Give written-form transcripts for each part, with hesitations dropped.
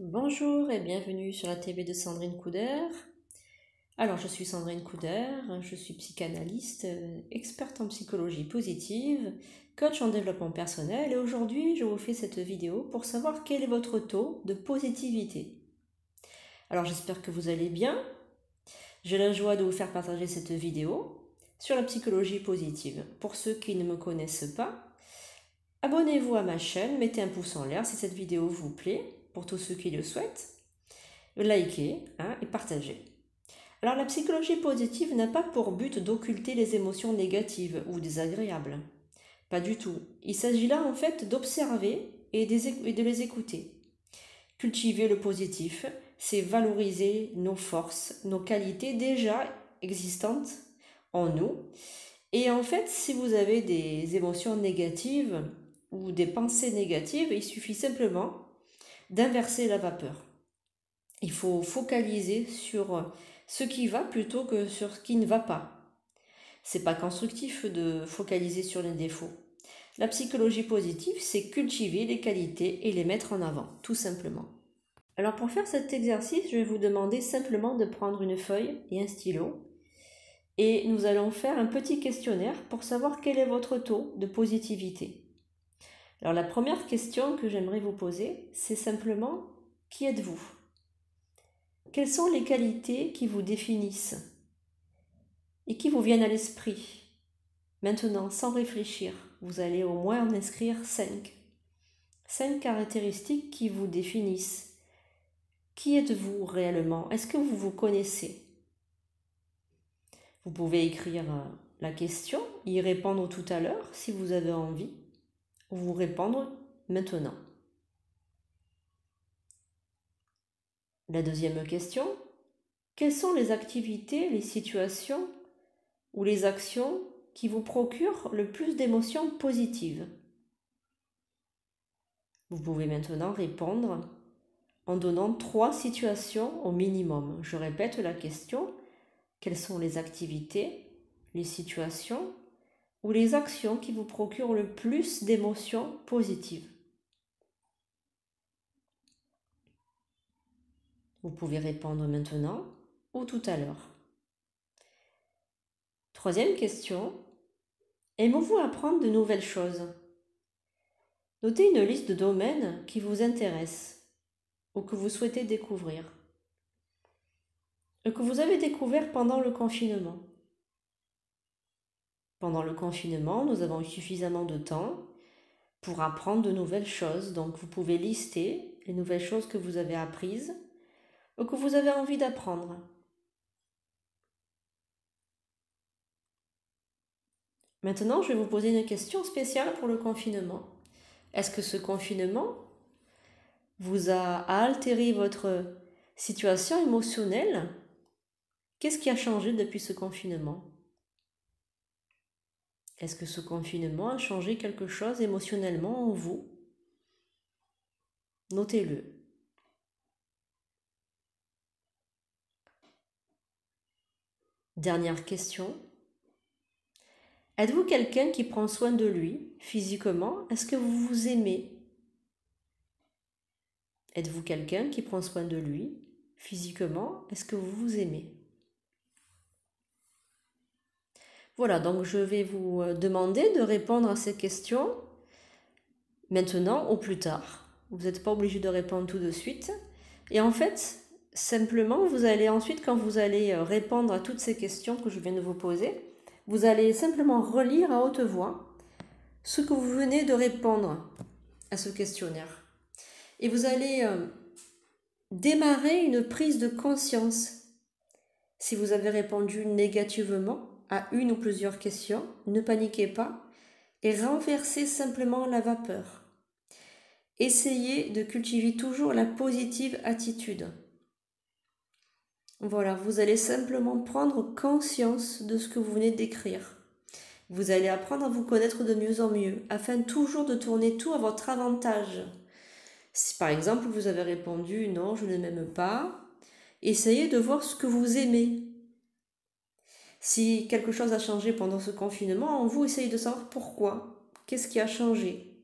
Bonjour et bienvenue sur la TV de Sandrine Couder. Alors, je suis Sandrine Couder, je suis psychanalyste, experte en psychologie positive, coach en développement personnel et aujourd'hui, je vous fais cette vidéo pour savoir quel est votre taux de positivité. Alors, j'espère que vous allez bien. J'ai la joie de vous faire partager cette vidéo sur la psychologie positive. Pour ceux qui ne me connaissent pas, abonnez-vous à ma chaîne, mettez un pouce en l'air si cette vidéo vous plaît, pour tous ceux qui le souhaitent. Likez et partagez. Alors la psychologie positive n'a pas pour but d'occulter les émotions négatives ou désagréables. Pas du tout. Il s'agit là en fait d'observer et de les écouter. Cultiver le positif, c'est valoriser nos forces, nos qualités déjà existantes en nous. Et en fait, si vous avez des émotions négatives ou des pensées négatives, il suffit simplement d'inverser la vapeur. Il faut focaliser sur ce qui va plutôt que sur ce qui ne va pas. C'est pas constructif de focaliser sur les défauts. La psychologie positive, c'est cultiver les qualités et les mettre en avant, tout simplement. Alors pour faire cet exercice, je vais vous demander simplement de prendre une feuille et un stylo et nous allons faire un petit questionnaire pour savoir quel est votre taux de positivité. Alors la première question que j'aimerais vous poser, c'est simplement qui êtes-vous ? Quelles sont les qualités qui vous définissent et qui vous viennent à l'esprit? Maintenant, sans réfléchir, vous allez au moins en inscrire 5. 5 caractéristiques qui vous définissent. Qui êtes-vous réellement? Est-ce que vous vous connaissez? Vous pouvez écrire la question, y répondre tout à l'heure si vous avez envie, ou vous répondre maintenant. La deuxième question, quelles sont les activités, les situations ou les actions qui vous procurent le plus d'émotions positives? Vous pouvez maintenant répondre en donnant 3 situations au minimum. Je répète la question, quelles sont les activités, les situations ou les actions qui vous procurent le plus d'émotions positives? Vous pouvez répondre maintenant ou tout à l'heure. Troisième question, aimez-vous apprendre de nouvelles choses? Notez une liste de domaines qui vous intéressent ou que vous souhaitez découvrir, et que vous avez découvert pendant le confinement. Pendant le confinement, nous avons eu suffisamment de temps pour apprendre de nouvelles choses, donc vous pouvez lister les nouvelles choses que vous avez apprises ou que vous avez envie d'apprendre. Maintenant, je vais vous poser une question spéciale pour le confinement. Est-ce que ce confinement vous a altéré votre situation émotionnelle? Qu'est-ce qui a changé depuis ce confinement? Est-ce que ce confinement a changé quelque chose émotionnellement en vous? Notez-le. Dernière question. Êtes-vous quelqu'un qui prend soin de lui physiquement? Est-ce que vous vous aimez? Êtes-vous quelqu'un qui prend soin de lui physiquement? Est-ce que vous vous aimez? Voilà, donc je vais vous demander de répondre à ces questions maintenant ou plus tard. Vous n'êtes pas obligé de répondre tout de suite. Et en fait, simplement, vous allez ensuite, quand vous allez répondre à toutes ces questions que je viens de vous poser, vous allez simplement relire à haute voix ce que vous venez de répondre à ce questionnaire. Et vous allez démarrer une prise de conscience. Si vous avez répondu négativement à une ou plusieurs questions, ne paniquez pas et renversez simplement la vapeur. Essayez de cultiver toujours la positive attitude. Voilà, vous allez simplement prendre conscience de ce que vous venez d'écrire. Vous allez apprendre à vous connaître de mieux en mieux, afin toujours de tourner tout à votre avantage. Si par exemple vous avez répondu « non, je ne m'aime pas », essayez de voir ce que vous aimez. Si quelque chose a changé pendant ce confinement, en vous, essayez de savoir pourquoi. Qu'est-ce qui a changé?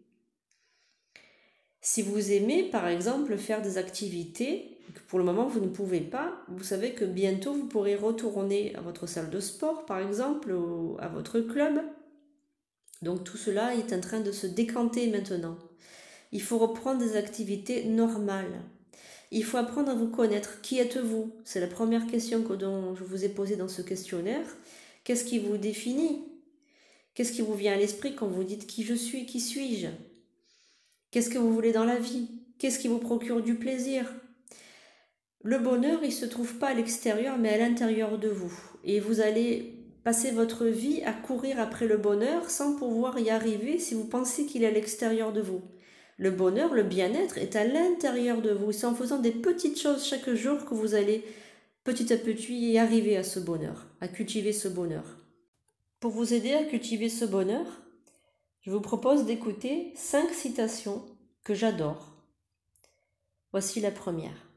Si vous aimez, par exemple, faire des activités, que pour le moment vous ne pouvez pas, vous savez que bientôt vous pourrez retourner à votre salle de sport, par exemple, ou à votre club. Donc tout cela est en train de se décanter maintenant. Il faut reprendre des activités normales. Il faut apprendre à vous connaître. Qui êtes-vous? C'est la première question dont je vous ai posée dans ce questionnaire. Qu'est-ce qui vous définit? Qu'est-ce qui vous vient à l'esprit quand vous dites qui je suis, qui suis-je? Qu'est-ce que vous voulez dans la vie? Qu'est-ce qui vous procure du plaisir? Le bonheur, il ne se trouve pas à l'extérieur, mais à l'intérieur de vous. Et vous allez passer votre vie à courir après le bonheur sans pouvoir y arriver si vous pensez qu'il est à l'extérieur de vous. Le bonheur, le bien-être est à l'intérieur de vous. C'est en faisant des petites choses chaque jour que vous allez petit à petit y arriver à ce bonheur, à cultiver ce bonheur. Pour vous aider à cultiver ce bonheur, je vous propose d'écouter 5 citations que j'adore. Voici la première.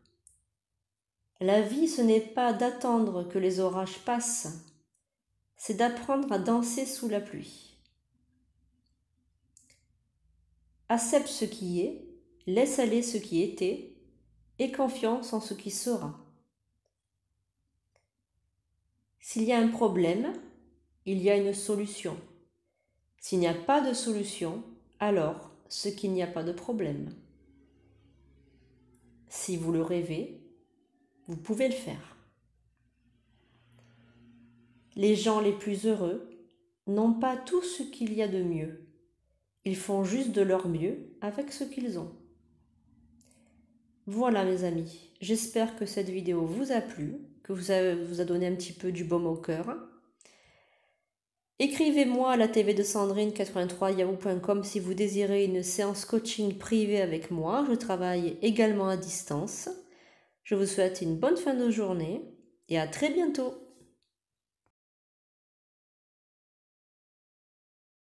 La vie, ce n'est pas d'attendre que les orages passent, c'est d'apprendre à danser sous la pluie. Accepte ce qui est, laisse aller ce qui était, et confiance en ce qui sera. S'il y a un problème, il y a une solution. S'il n'y a pas de solution, alors c'est qu'il n'y a pas de problème. Si vous le rêvez, vous pouvez le faire. Les gens les plus heureux n'ont pas tout ce qu'il y a de mieux. Ils font juste de leur mieux avec ce qu'ils ont. Voilà mes amis, j'espère que cette vidéo vous a plu, que vous a donné un petit peu du baume au cœur. Écrivez-moi à la TV de Sandrine 83yahoo.com si vous désirez une séance coaching privée avec moi. Je travaille également à distance. Je vous souhaite une bonne fin de journée et à très bientôt.